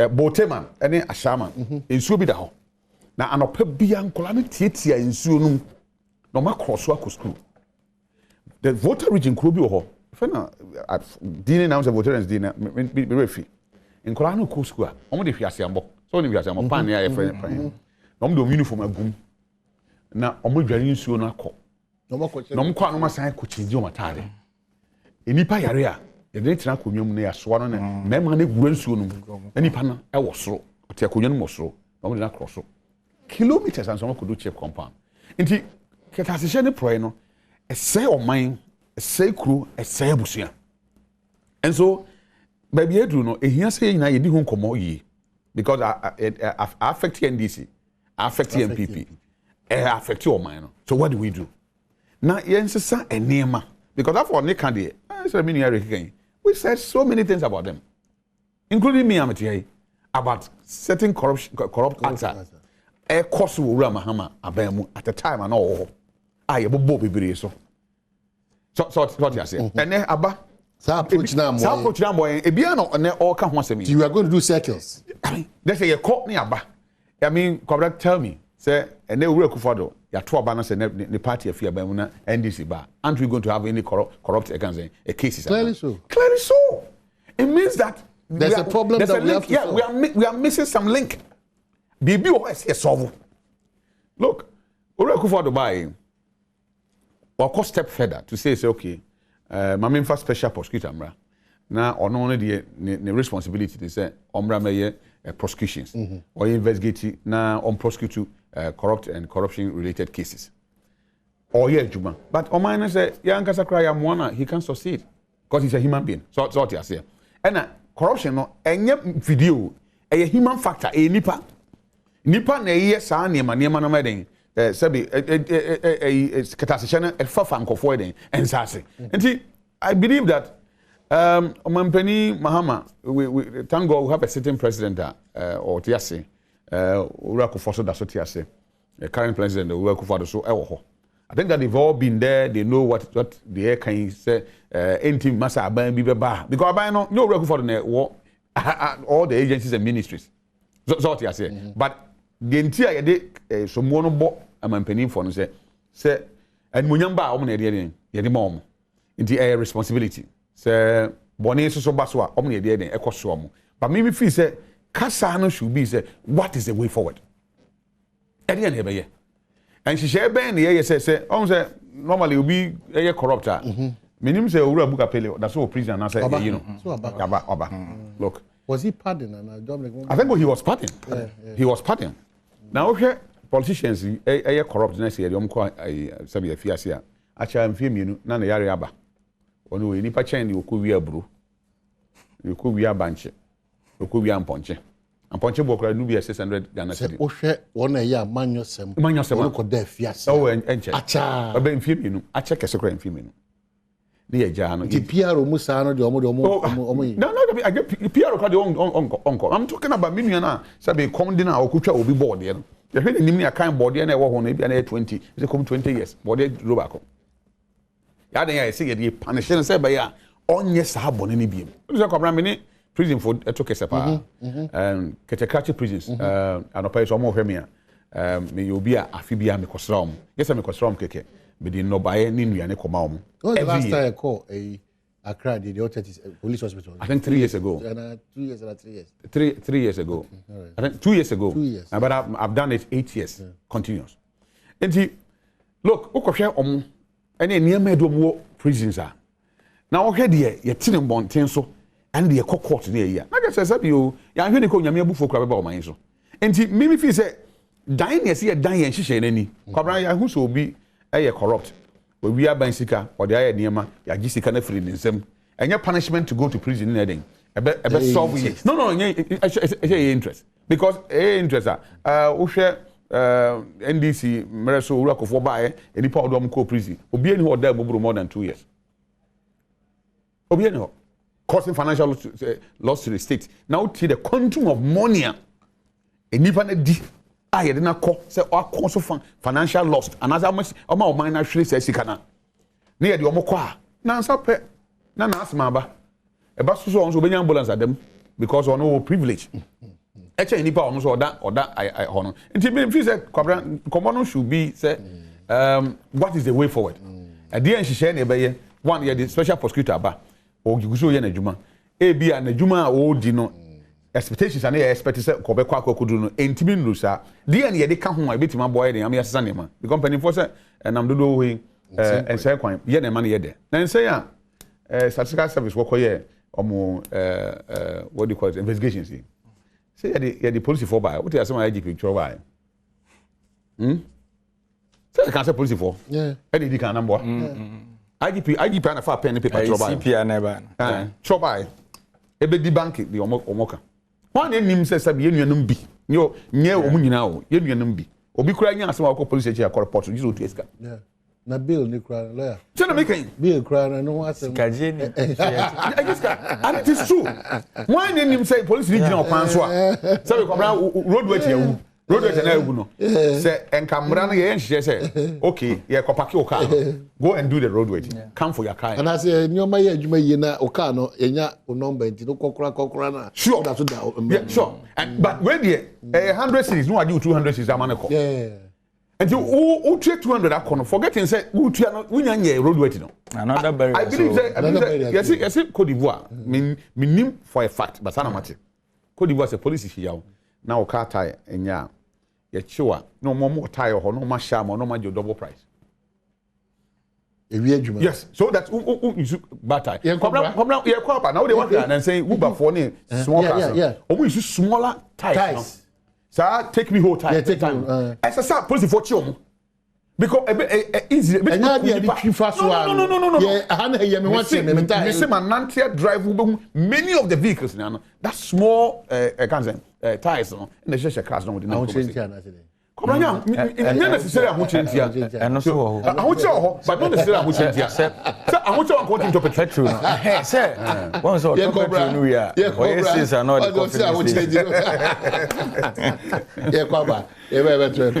Boteman ene ashama ensuo bi da ho na anopa bia enkwala no tietia ensuo no no ma cross wa ko school the voter region kuro bi wo ho fe na dine na voterans dine be refi enkwala no ko school omo de hwiase ambo so ni hwiase ambo pan ya ye friend pan no omo de uniform agum na omo dware ensuo no akọ no mo kwa no ma san ko chinji o matare enipa yare a yede tena konwam na yasoa no na mema na gura nsuo no enipa na e wo soro ote akonwa no mo soro no mo de na cross kilometers and so ko do check compound nti ketasehye ne proye no esay oman esay kru esay abusua enso baby edu no ehia say nyina yedi hu nkomo yi because affect NDC affect MPP affect oman no so what do we do na yensesa enema because that for ne can dey we said so many things about them including me about certain corrupt acts cost wura mahama abamu at the time and all ye bobo bibire so what you say and then aba approach na boy e bia no ne all ka ho asem you are going to do circles they say you call me aba I mean correct tell me say and then wura kufado ya to aba na say the party afia ba mu na NDC ba aren't we going to have any corrupt cases clearly so it means that there's a problem that we have to solve. we are missing some link bibi o ese solve look wura kufado ba or go step further to say okay my first special prosecutor amra na ono no the responsibility to say omra meye prosecutions or investigate na on prosecute corrupt and corruption related cases or juma but omana say yankasa cry amwana he can succeed because he's a human being so what you say and corruption no enye video a human factor nipa na ye saa niema no meden sabi katasehye fafa nkofo eden ensase nti I believe that Omampeni Mahama we thank God we have a sitting president or tiase ura ko foso da so tiase the current president we work for so ewo I think that they've all been there they know what the air can say enti masa aban bi beba because aban no you work for the all the agencies and ministries so what you say but the entire de so mo no bo amampeni for no say and munyamba o mo na yede ma o nti a responsibility say boni so baso a o mo na yede ekoso o mo but me feel say kasa no should be say what is the way forward and she share ben here say on say normally we be corrupt meaning say owura buka pele that's what prison and say you know so Oba. Look was he pardoned and I think he was pardoned he was pardoned now okay politicians corrupt na say dem ko sabi afiase a acha mfie mienu na na yare aba ono we nipa chen ni okowi aburo okowi abanche okowi amponche bokra nu bi 600 Ghana cedi o hwe wona ya manyosem ko da afiase o enche acha aba mfie mienu acha kese kra mfie mienu ni ya ja no the PR mu sa no de omo no I get PR ka de onko I'm talking about menu na sabi come din na okutwa obi board ye no you hwe nim ni akan board ye na e wo ho na bia na 20 is come 20 years board ye do back ya den ya say ye punish na say ba ya onye sa bone ni biem so ko bra me ni prison for took a sepa Ketekrachi prisons anopa so mo hwe me a me yobi a afibia me kosram yes me kosram keke me di no bae ni nuane koma om the last time I call Accra the authorities police hospital I think 3 years ago 2 years or 3 years 3 years ago right. I think 2 years ago 2 years but I've done it 8 years continuous and look okohwe om ene niam edom prisons are now okay there ye tine bonten so and the court there ya na just say you ya hwe ne ko nyame abufo kra beba o man so enti me feel say dan ne se dan ye nhihye nani kwabran ya hu so obi corrupt we are sika or the niema ya gisika na free nsem enye punishment to go to prison in eden ebe solve it no enye interest because interest wo hwe NDC mereso ura kofo bae enipa odom ko prison obi eni ho da gbobro more than 2 years obi eni ho causing financial loss to the state now to the quantum of money enipa na di aye de na ko say o cause financial loss and as much o ma o man na hwere say sika na na ye de o mo ko a na nsa pe na asma ba e ba so on so benya ambulance Adom because on no privilege eche nipa on so oda hono nti me feel say kwabra common should be say what is the way forward at the end she share na be ye one ye the special prosecutor ba o giguso ye na adwuma e bia na adwuma o di no expectations and expect say ko be kwa kwakudu no entimi nrusa the end ye de ka ho a betima boy de am yesesa ne ma the company for say nam dodo we and say kwan ye na ma ne ye de na say ya statistical service work here omo what do you call it investigations say ya the police for by what you say my IGP control by say can say police for any di kan number IGP na fa pen paper control by CP na ba control by e be di bank di omoka one nim say sabi ye nuanum bi nye omu nyina o ye nuanum bi obi kura nya asem akọ police chief report just otu eska na bill ni kura lawyer say na make bill kura no asem kaje ni and it is true one nim say police ni gina okwan so a say we kobra road weight ya road weight na ewu no say enkamra na ye nhye say okay ye kopake o car go and do the road weight come for your car and I say nyoma ye adwuma yi na o car no enya o number nti no kokora na sure that so that yeah sure and but when the 100 cities no adu 200 cities amaneko and you 200 akono forgetting say utua no wunya nye road weight no another barrier I believe say yes Cote d'Ivoire minim for a fact but sana mate Cote d'Ivoire say police here na o car tie enya ye chiwa no more tie ho no ma sham no ma double price yes so that you bad tie problem ye kwapa now they want and say Uber for ne small cars omo use smaller ties sir take me whole tie take time as a police for chi because easy no drive many of the vehicles now that small tires no in the share cars no with Kobranya, necessarily a huchentia. And also, I would say, but not necessarily a huchentia. Sir, I want to according to petrol. Sir, once or two, we are. Yes, are not the yeah, Kwaba. Ever to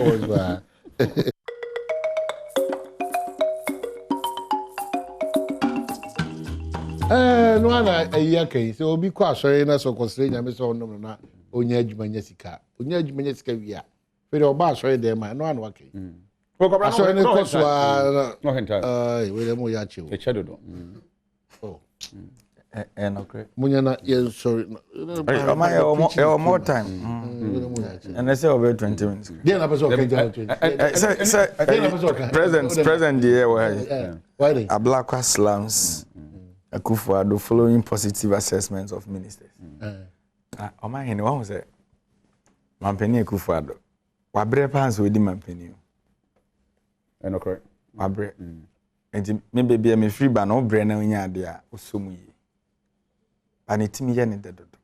no ana ayake so obi kwa asori na so constrain ya me so no na onya adwuma nya sika wi a fere oba asori dem ma no ana wake asori ne koso no henta we dem ya chiwo e chedodo oh no correct munya na ye sorry more time and I say over 20 minutes then na person can present there why Ablakwa slums Akufo-Adjei following positive assessments of ministers. Oma hene one say Mampeni Akufo-Adjei. Wabre pans we di Mampeni. No correct. Wabre. Enti me baby me free ba na obre na nya ade a osomu yi. Ani timi ye ne dedodo.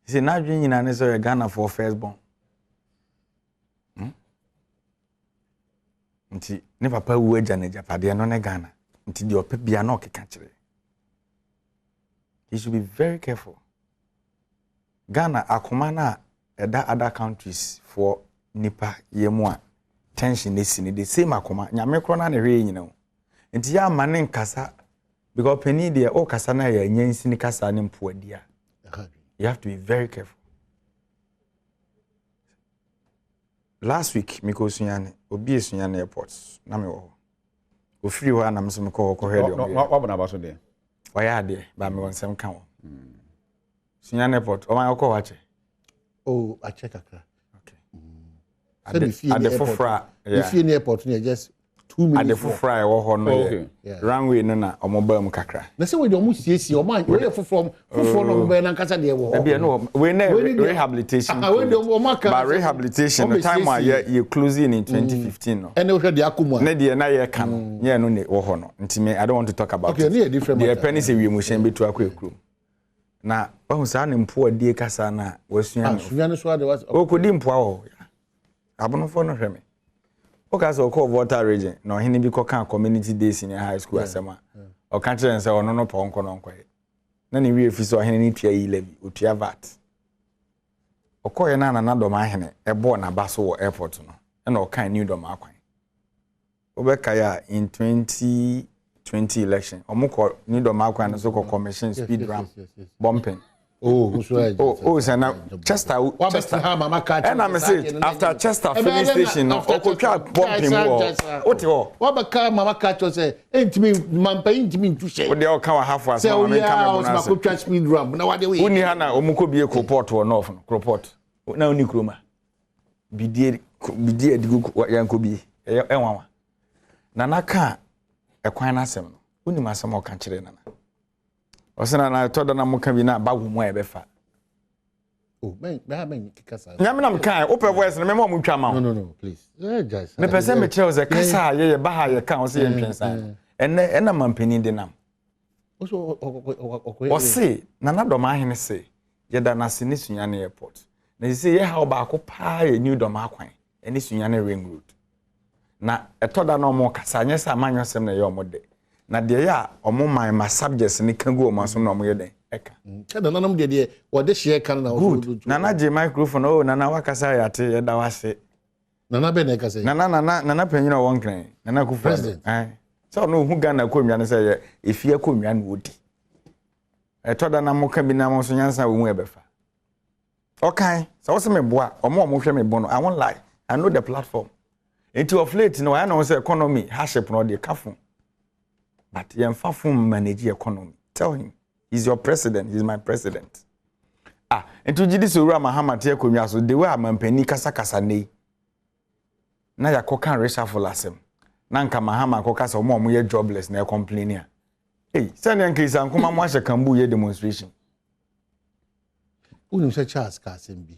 He say na dwen nyina ne so Ghana for first born. Enti ne papa wu agya na japade no ne Ghana. Enti di ope bia na okeka kire. You should be very careful. Ghana, akumana, other countries for nipa yemwa tension is in the same akuma. Nyamekona ne re nyina. Enti ya mane nkasa because penny there o kasa na ya nyensi ni kasa ne mpo dia. You have to be very careful. Last week miko sunyane obi esunyane airport na me wo. Ofiri ho na mso mko ko head on. What about so there? Why there? But me wonsem kan wo. Sunyane airport. O ma ko wache. Oh, I check akra. Okay. At the Fufra, if you near airport, near just 2 minutes. At the Fufra, or Honor, runway, no, or mobile kakra. Na say we don't see your mind. Where from no Ben and Casa de War. No, we never rehabilitation. But rehabilitation, the time why you closing in 2015. And they the Akuma. Nedia na ye can. Yeah, no, or Honor. I don't want to talk about it. Okay, different. The penny say we must be to a quick room. Na when san mpo die kasa na wasunya so ade was okodi mpo awo abonofo no hweme o kasa o call water region na ohini bi koka community days in high school asema o kan kire nse ono no ponko no nkwaye na ne wi efiso ohini ni tua yi lebi o tua vat o koye na na dom ahene ebo na baso wo airport no na o kan new dom akwan o be kaya in 2012 2020 election. Omoko ni do makwa and so commission speed ram bumping. Oh, Sana Chester. And I'm saying after Chester filling station, Okocha bumping war. What you? What about car Mama Catcher say? Ain't me, Mampa, ain't me to say. What they all come half was so yeah, speed ram. Now what do we? Unihana Omuko be a croport or north croport. Now Nikroma. Be dear the good what young could be. Nanaka a quinasem. Unimasamo country. Osana na toda na muka bi na Badwam Mpensenpensenmu. Oh, man, kasa. Nyamna mkan, open voice na me mo mutwa ma. No, please. Just. Me pese me kire o ze kasa ye ba ha ye kan o se ye mpensane. Ena mampani de nam. O se na Adom ahene se ye da na se ni sunyane airport. Na se ye ha ba ko pa ye new dom akwan. Eni sunyane ring road. Na etoda na mo kasa nya sa amanyosem na ye omode. Na de ya omo my subjects ni kan go omo so na omo ye den eka kada nanam de wo de share kan na good nana je microphone oh nana wakasa ya te ye da wase nana be na kasa nana panyina won kran nana ku president so no hu Ghana ko nwa ne say ye efie ko nwa na odi etoda na mo ka bi na mo so nyansa wo mu ebefa okay so wo se me boa omo hwe me bo no I won't lie I know the platform into of late no I know say economy hardship no de kafo. But Yemfafum manage economy. Tell him. He's your president. He's my president. And to Jidis Ura Mahama Tekomia, so they were a mampeni kasa ne. Na ya kokan reshuffle asem. Nanka Mahama kokas or more ye jobless na complaining. Hey, send yan case and come and watch a Kambu demonstration. Unim say Charles Kasembi.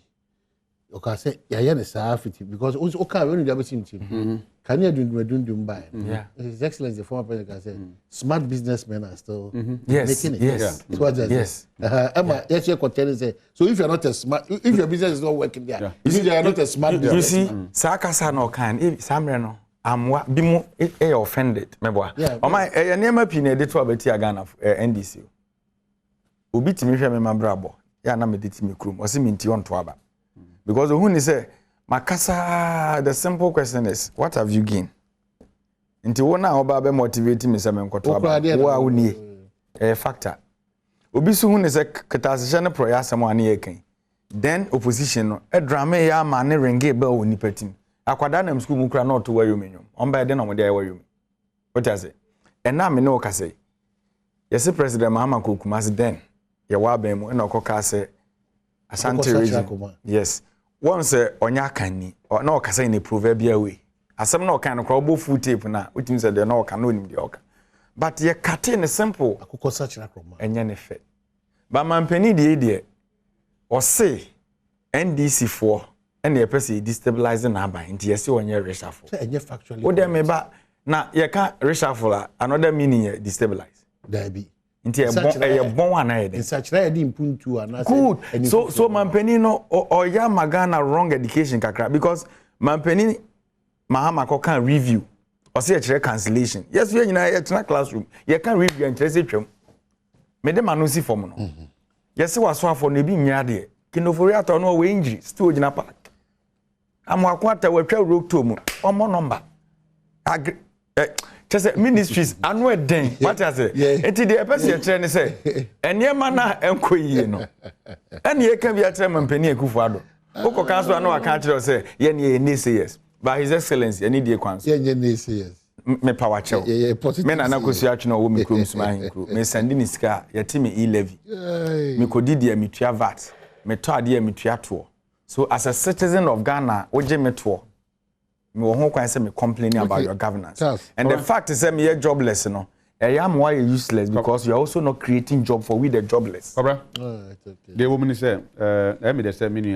Okay, say Yayana Safety because also okay when you have seen him. Can you do buy? Yeah. His Excellency, the former president, can say smart businessmen are still yes, making it. Yes. Yes. Emma, yes, you're contending say. So if you're not a smart, if your business is not working there, you are not a smart business. You see, Sakasa no can. Samre no. Amwa bimu offended. Meboa. O my nneema pi na edetwa beti Ghana NDC. Obi timi hwe me mabrabo. Ya na medeti me krum. O se minti on to aba. Because who ni say Makasa, the simple question is, what have you gained? Inti wona oba be motivate me say me nkoto aba. Wo a woni factor. Obi so hu ne say ketasehye ne pro ya asem ane ye kan. Then opposition no e drama ya ma ne ringe ba woni patim. Akwada na school mu kra na oto wayo menyom. On ba de na mo de wayo me. What I say? And na me no ka say. Yes President Mahama Kokumasi then. Ye wa ba mu na okoka say Asante region. Yes. Once onya kanni na okasa in a proverbial way asem na okan no kro full tape na utim say de na okan no nim de oka but ye cut in simple akokosa chirakoma enye ne fe ba mampani de o say NDC for ene pese destabilizing na ba nti yesi onye reshuffle enye factually wo dem ba na ye ka reshuffle another meaning ye destabilize there be nti e bon wana ye in such na dey impuntu ana good so mampani no o ya magana wrong education kakra because mampani Mahama ko can review or say a cancellation yes we nyina ye tena classroom ye can review and trace twem me de manusi form no yes waso afo no bi nya de kinofori ato no we injury still gina park amwakwata watwa road to mu omo number just ministries anu eden what I say enti the person ye kire ne say enema na enkoyie no ene ye kan bi a kire mampani Akufo-Addo oko kanso anu aka kire say ye ne ye say yes by His Excellency any dey kwanso ye ne say yes me power chew me na nakosu atwe no wo me krom suma hinkro me send ni sika ye ti me e-levy me kodidi me tua VAT me to ade me tua to so as a citizen of Ghana oje me to me wo ho kwan say me complaining about your governance and the fact is me jobless no am why you useless because you are also not creating job for we the jobless Cobra it's okay the woman say me dey say me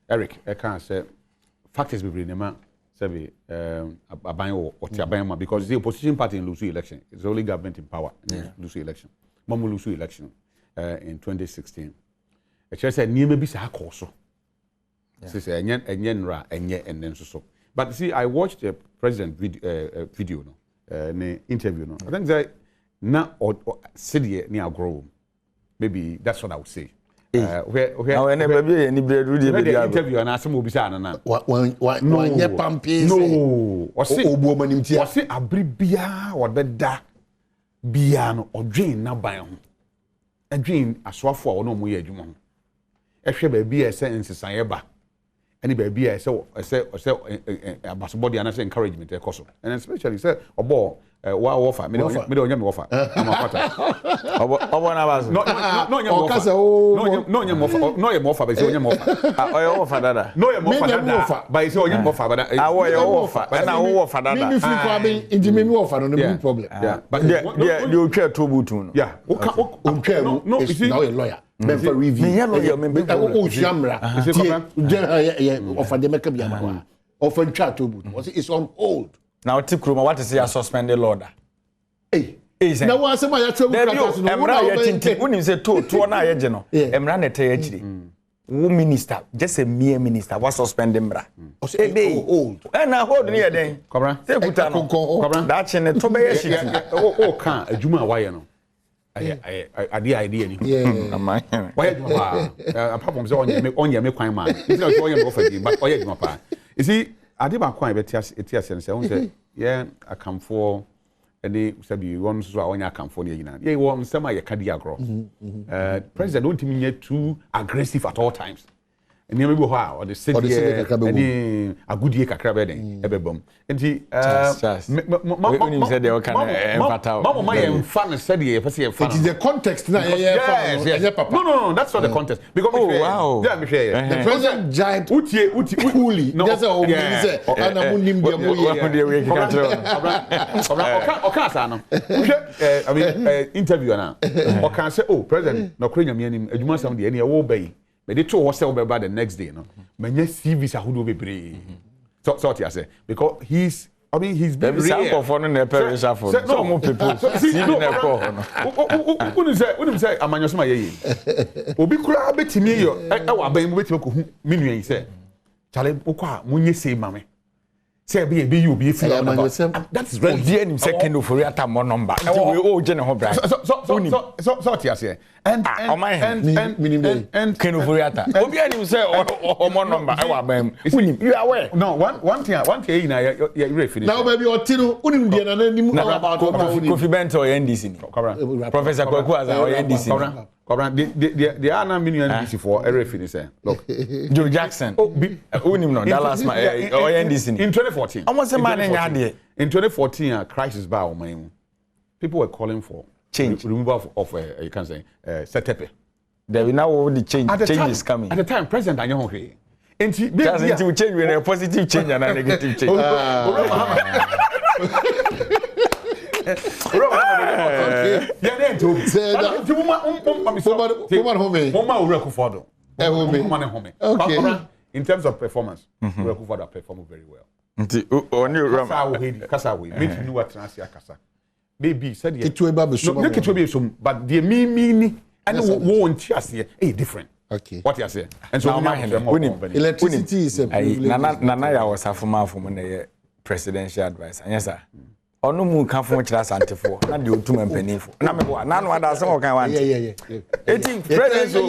Eric I can say fact is be nema say aban or tiaban because the opposition party in lose election it's only government in power lose election mamu lose election in 2016 I just said niema bi sa akoso say enyen ra enye enen so but see I watched the president video no ne interview no I think that na or city ni agro maybe that's what I would say Now when baby any bread ready the interview and ask him obisa na. One ye pampi. No. O se abri bia wo beda bia no odwen na ban ho. Adwen aswafo a wo no mo ye adwuma ho. Ehwe ba bia ese nsesan ye ba. Any baby ese abasobody and encouragement e koso. And especially say obo wa offer me don't me offer. I'm a quarter. Obo na baso. No your offer but say your offer. Oyo offer dada. No your offer but say your offer but your offer. And I offer dada. Me feel kwa be inti me offer no problem. Yeah. But you try to butu no. Yeah. No, you see now a lawyer. Men for review. Me lawyer me o shamra. Offer dem make bia ma. Offer chat to butu. It's on hold. Now Tikroma what is your suspended order? Hey. Now what say my travel practice no. Emra ya tinti. Unim say to na ye je no. Emra na te achiri. Wo minister, just a mere minister was suspended Emra. Old. And I hold near then. Cobra. Say kuta no. Cobra. That chen to be a shit. Kan adwuma why no. Idea ni. Why apart from say on me kwan man. It's not on your offer but oye adwuma pa. You see ade ba kwan etias say won say yeah akamfo ade sabi won so a onya akamfo ne yina. Ye won nsema ye kadi agro. President don't mean too aggressive at all times. And you go how or the city any a good year kakra be den e be bom. Enti you said they can empathize. Mama my fan said ye person fan. It is the context na No, that's not the context because wow. Yeah, me share. The president giant coolly. There's a whole say ana munim dia okay sa no. I mean interview na. O can say oh president no kro nyame anim adwuma sam de e wo bayi. But they told us about the next day, no. Many CVs are who do be brave. So I say because he's been rare. For no parents are for so more people. Wouldn't say amanyosma ye. Obi kura betimi yo e wa ban mu betimi ko hu minuen say. Chale okwa munye say mame. Say be you be feel about. That's very dear him second for your more number. We all general brand. So I say. And Ken Furiata. Obi him say or more number. I wa bam. You are aware. No, one thing na you finish. Now baby otino unim dia na nim about Kofi Bento or NDC. Professor Kwaku as our NDC. The are million NDC for every finish. Look. Joe Jackson. Unim no Dallas or NDC. In 2014. Almost a man in 2014 crisis by my people were calling for change removal of you can say Cited. There will now all the change is coming. At the time president Anyo Hwe. And he will change with a positive change and a negative change. In terms of performance, Rekufado performed very well. Kasa we make you what transia kasa. Baby said but the me and won't here different. Okay. What you say? And so electricity is a Nana ya was afuma from the presidential advice. Yes sir. Onu mu kan fun kira santifo na de otum mpanifo. Na me bo na no ada se o kan wan. Yeah. 18 president so